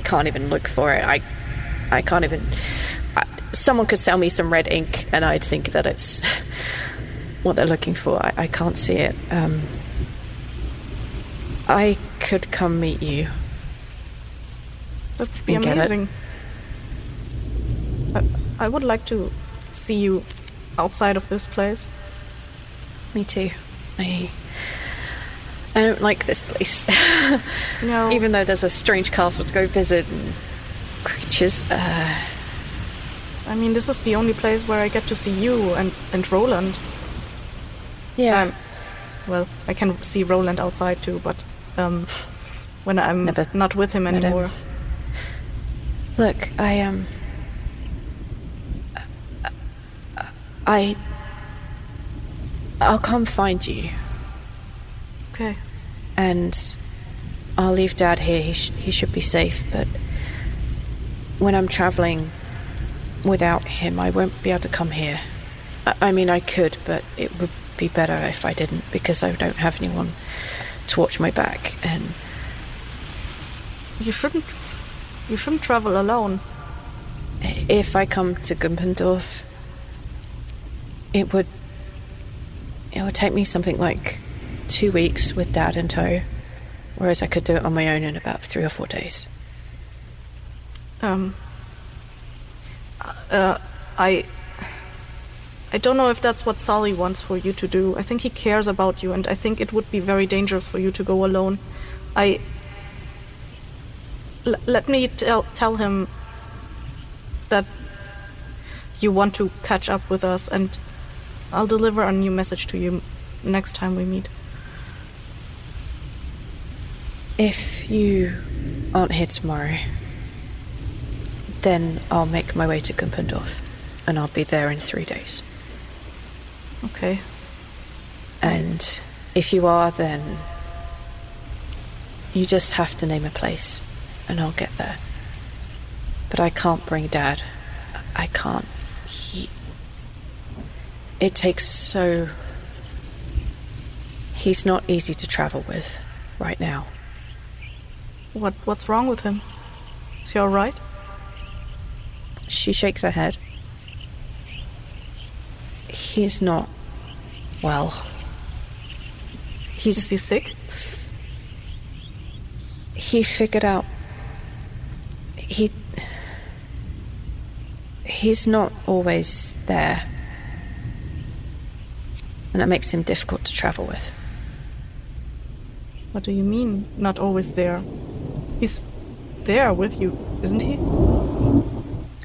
can't even look for it. I can't even... someone could sell me some red ink and I'd think that it's what they're looking for. I can't see it. I could come meet you. That would be amazing. I would like to see you outside of this place. Me too. I don't like this place. No. Even though there's a strange castle to go visit and creatures. I mean, this is the only place where I get to see you and Roland. Yeah. Well, I can see Roland outside too, but when I'm not with him anymore. Look, I'll come find you. Okay. And I'll leave Dad here. He should be safe, but when I'm traveling without him, I won't be able to come here. I mean, I could, but it would be better if I didn't, because I don't have anyone to watch my back. And you shouldn't travel alone. If I come to Gumpendorf, it would take me something like 2 weeks with Dad in tow, whereas I could do it on my own in about 3 or 4 days. I I don't know if that's what Sully wants for you to do. I think he cares about you, and I think it would be very dangerous for you to go alone. Let me tell him that you want to catch up with us, and I'll deliver a new message to you next time we meet. If you aren't here tomorrow, then I'll make my way to Gumpendorf, and I'll be there in 3 days. Okay. And if you are, then you just have to name a place, and I'll get there. But I can't bring Dad. I can't. It takes so... He's not easy to travel with right now. What's wrong with him? Is he all right? She shakes her head. He's not well. Is he sick? He figured out... He's not always there. And that makes him difficult to travel with. What do you mean, not always there? He's there with you, isn't he?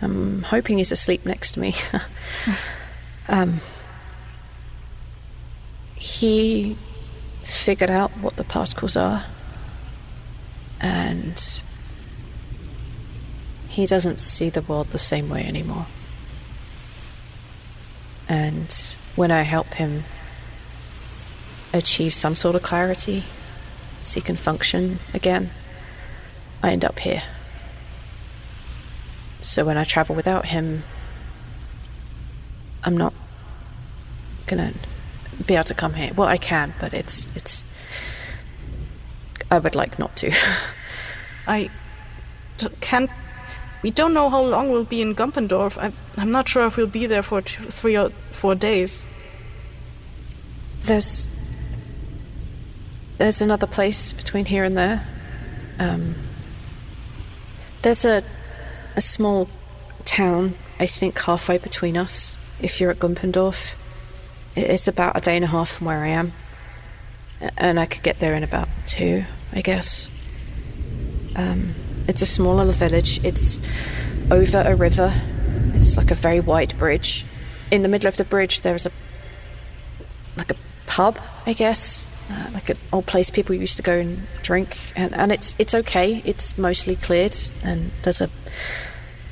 I'm hoping he's asleep next to me. He figured out what the particles are, and he doesn't see the world the same way anymore. And when I help him achieve some sort of clarity, so he can function again, I end up here. So when I travel without him, I'm not gonna be able to come here. Well, I can, but it's I would like not to. We don't know how long we'll be in Gumpendorf. I'm not sure if we'll be there for 3 or 4 days. There's another place between here and there. There's a small town, I think, halfway between us, if you're at Gumpendorf. It's about a day and a half from where I am. And I could get there in about 2, I guess. It's a small little village. It's over a river. It's like a very wide bridge. In the middle of the bridge, there's a pub, I guess. Like an old place people used to go and drink. And it's okay. It's mostly cleared. And there's a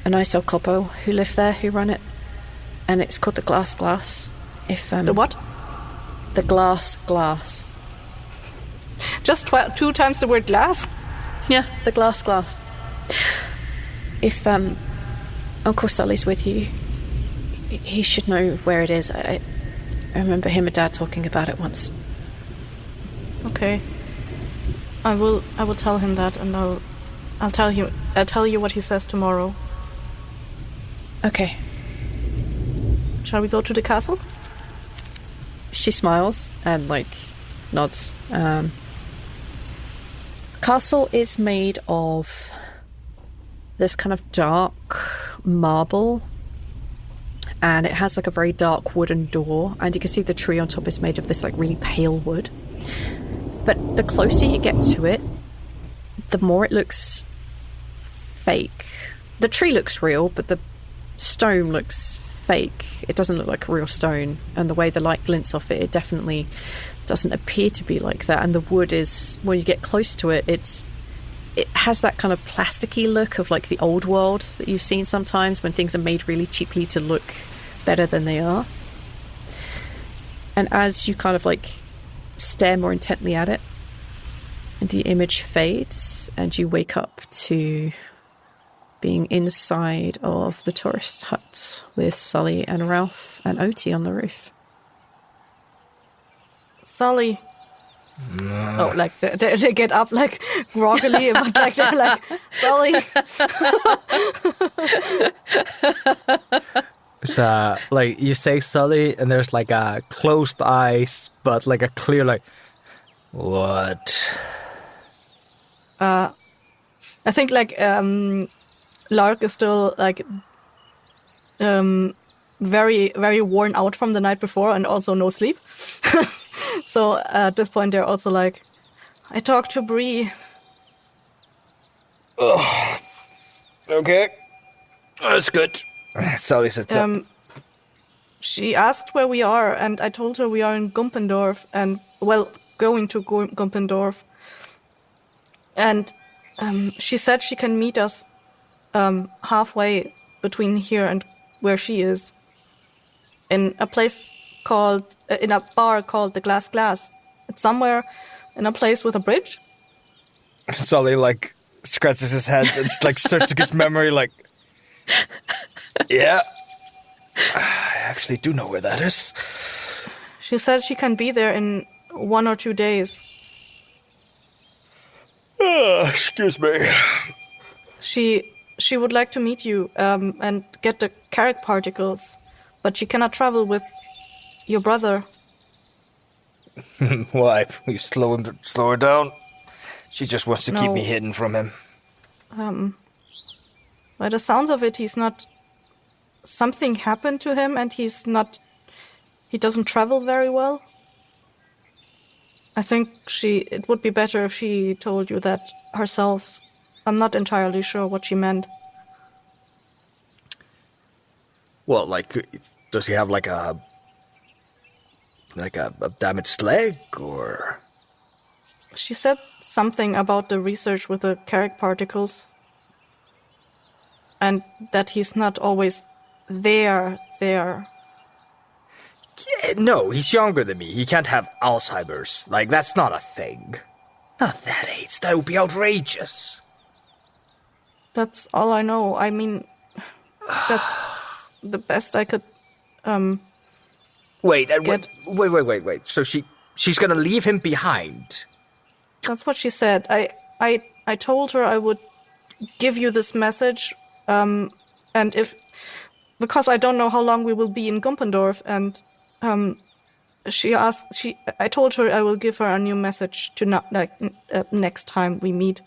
nice old couple who live there, who run it. And it's called the Glass. If The what? The Glass. Just 2 times the word glass? Yeah, the Glass. If Uncle Sully's with you, he should know where it is. I remember him and Dad talking about it once. Okay. I will tell him that, and I'll tell you what he says tomorrow. Okay. Shall we go to the castle? She smiles and nods. Castle is made of this kind of dark marble, and it has a very dark wooden door, and you can see the tree on top is made of this really pale wood. But the closer you get to it, the more it looks fake. The tree looks real, but the stone looks fake. It doesn't look like real stone, and the way the light glints off it definitely doesn't appear to be like that. And the wood is, when you get close to it, it has that kind of plasticky look of the old world that you've seen sometimes when things are made really cheaply to look better than they are. And as you kind of stare more intently at it, the image fades and you wake up to being inside of the tourist hut with Sully and Ralph and Oti on the roof. Sully. No. Oh, they get up groggily, but they're Sully. So, you say Sully, and there's a closed eyes, but a clear what? I think Lark is still very, very worn out from the night before and also no sleep. So at this point, they're also like, I talked to Bree. Okay. That's good. Sully sits up. She asked where we are, and I told her we are in Gumpendorf, and, going to Gumpendorf. And she said she can meet us halfway between here and where she is. In a place called, in a bar called the Glass. It's somewhere in a place with a bridge. Sully, like, scratches his head and just, like, searching his memory, like, yeah, I actually do know where that is. She said she can be there in 1 or 2 days. Excuse me. She would like to meet you and get the Carrick particles, but she cannot travel with your brother. Why? Will you slow her down? She just wants to keep me hidden from him. By the sounds of it, he's not... Something happened to him and he doesn't travel very well. I think it would be better if she told you that herself. I'm not entirely sure what she meant. Well, like, does he have like a damaged leg, or? She said something about the research with the Carrick particles. And that he's not always there. Yeah, no, he's younger than me. He can't have Alzheimer's. Like, that's not a thing. Not at that age. That would be outrageous. That's all I know. I mean, that's the best I could, Wait. get. So she's gonna leave him behind? That's what she said. I told her I would give you this message, and because I don't know how long we will be in Gumpendorf, and I told her I will give her a new message next time we meet,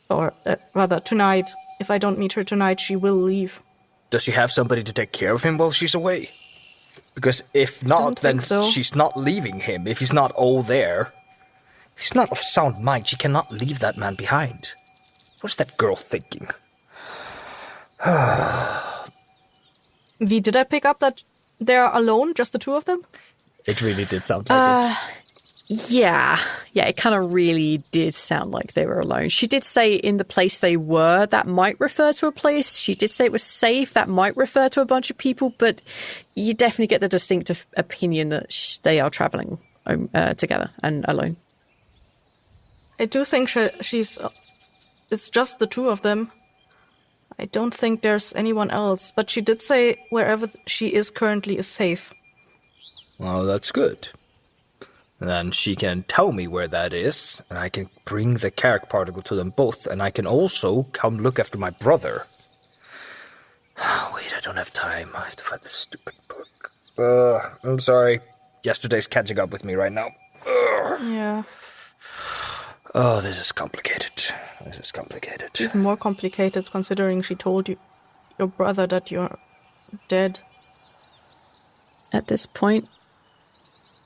or rather tonight. If I don't meet her tonight, she will leave. Does she have somebody to take care of him while she's away? Because if not, then she's not leaving him. If he's not all there, if he's not of sound mind, she cannot leave that man behind. What's that girl thinking? V, did I pick up that they're alone, just the two of them? It really did sound like it. Yeah, it kind of really did sound like they were alone. She did say in the place they were, that might refer to a place. She did say it was safe, that might refer to a bunch of people, but you definitely get the distinctive opinion that they are traveling together and alone. I do think it's just the two of them. I don't think there's anyone else, but she did say wherever she is currently is safe. Well, that's good. Then she can tell me where that is, and I can bring the Carrick particle to them both, and I can also come look after my brother. Wait, I don't have time. I have to find this stupid book. I'm sorry. Yesterday's catching up with me right now. Yeah. Oh, this is complicated. Even more complicated considering she told your brother that you're dead. At this point,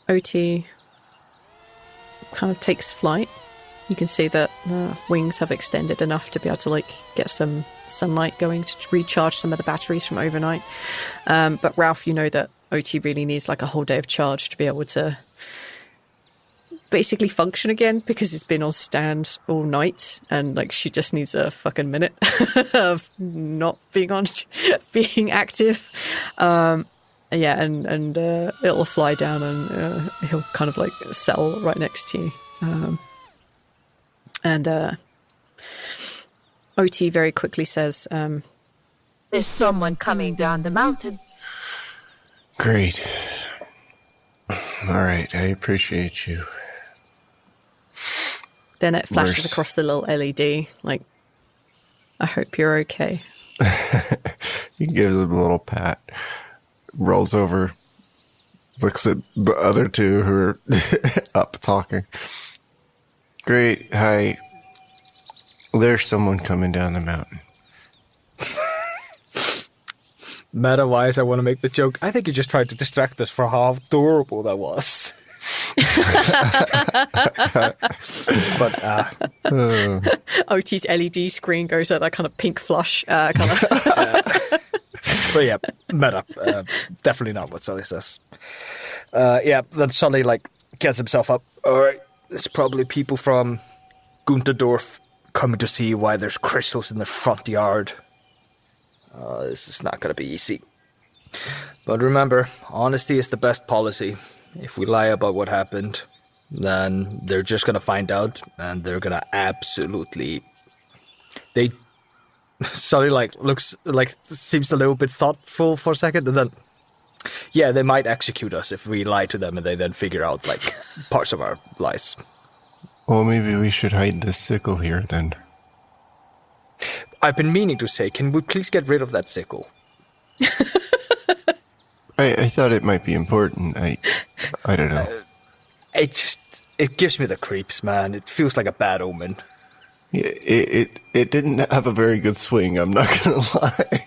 OT kind of takes flight. You can see that wings have extended enough to be able to get some sunlight going to recharge some of the batteries from overnight. But Ralph, you know that OT really needs a whole day of charge to be able to basically function again, because it's been on stand all night and she just needs a fucking minute of not being active. Yeah, and it'll fly down and he'll kind of settle right next to you. And OT very quickly says, There's someone coming down the mountain. Great. All right, I appreciate you. Then it flashes across the little LED, I hope you're okay. He gives him a little pat. Rolls over, looks at the other two who are up talking. Great, hi. There's someone coming down the mountain. meta-wise, I want to make the joke. I think you just tried to distract us for how adorable that was. But OT's LED screen goes at that kind of pink flush colour. But yeah, meta. Definitely not what Sully says. Then Sully gets himself up. All right, it's probably people from Gunterdorf coming to see why there's crystals in the front yard. This is not going to be easy. But remember, honesty is the best policy. If we lie about what happened, then they're just going to find out, and they're going to absolutely... Sully looks seems a little bit thoughtful for a second, and then they might execute us if we lie to them and they then figure out parts of our lies. Well, maybe we should hide this sickle here then. I've been meaning to say, can we please get rid of that sickle? I thought it might be important. I don't know. It gives me the creeps, man. It feels like a bad omen. Yeah, it didn't have a very good swing, I'm not gonna lie.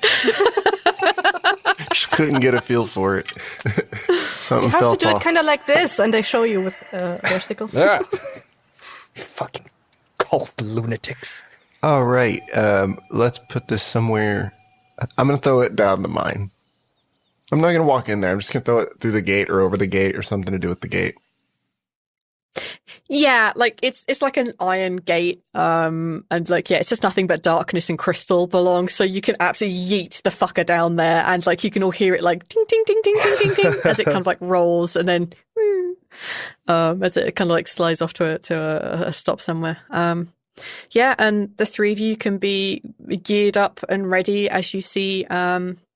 Just couldn't get a feel for it. Something You have felt to do off. it kind of like this, and they show you with their sickle. Yeah. Fucking cult lunatics. All right, let's put this somewhere. I'm gonna throw it down the mine. I'm not gonna walk in there. I'm just gonna throw it through the gate or over the gate or something to do with the gate. Yeah, it's like an iron gate, and it's just nothing but darkness and crystal below. So you can absolutely yeet the fucker down there, and you can all hear it ting ting ting ting ting ting ting as it kind of rolls, and then as it kind of slides off to a stop somewhere. And the three of you can be geared up and ready as you see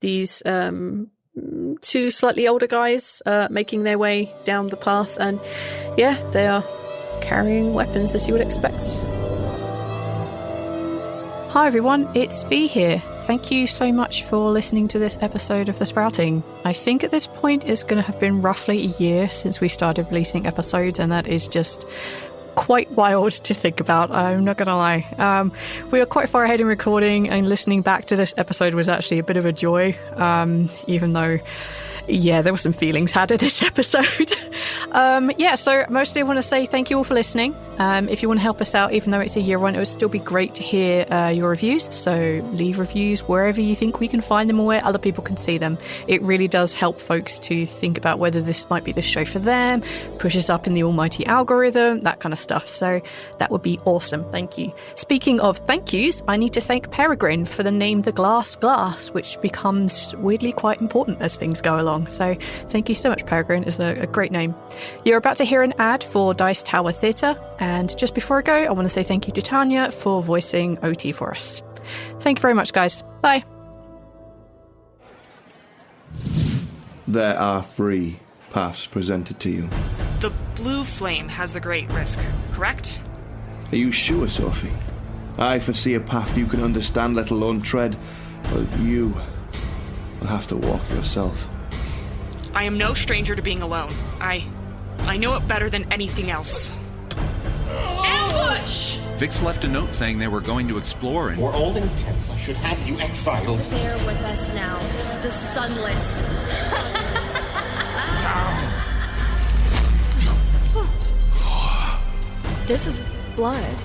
these two slightly older guys making their way down the path, and they are carrying weapons as you would expect. Hi everyone, it's V here. Thank you so much for listening to this episode of The Sprouting. I think at this point it's going to have been roughly a year since we started releasing episodes, and that is just quite wild to think about, I'm not gonna lie. We were quite far ahead in recording, and listening back to this episode was actually a bit of a joy, even though there were some feelings had in this episode. So mostly I want to say thank you all for listening. If you want to help us out, even though it's a year on, it would still be great to hear your reviews. So leave reviews wherever you think we can find them or where other people can see them. It really does help folks to think about whether this might be the show for them, push us up in the almighty algorithm, that kind of stuff. So that would be awesome. Thank you. Speaking of thank yous, I need to thank Peregrine for the name The Glass, which becomes weirdly quite important as things go along. So thank you so much, Peregrine. It's a great name. You're about to hear an ad for Dice Tower Theatre. And just before I go, I want to say thank you to Tanja for voicing OT for us. Thank you very much, guys. Bye. There are 3 paths presented to you. The blue flame has the great risk, correct? Are you sure, Sophie? I foresee a path you can understand, let alone tread, but you will have to walk yourself. I am no stranger to being alone. I know it better than anything else. Ambush! Vix left a note saying they were going to explore and... For all intents, I should have you exiled. They're with us now. The Sunless. This is blood.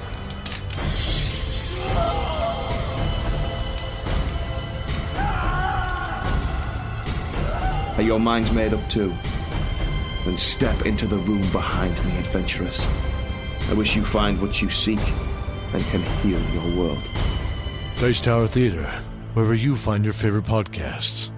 Are your minds made up too? Then step into the room behind me, adventurous. I wish you find what you seek and can heal your world. Dice Tower Theatre, wherever you find your favorite podcasts.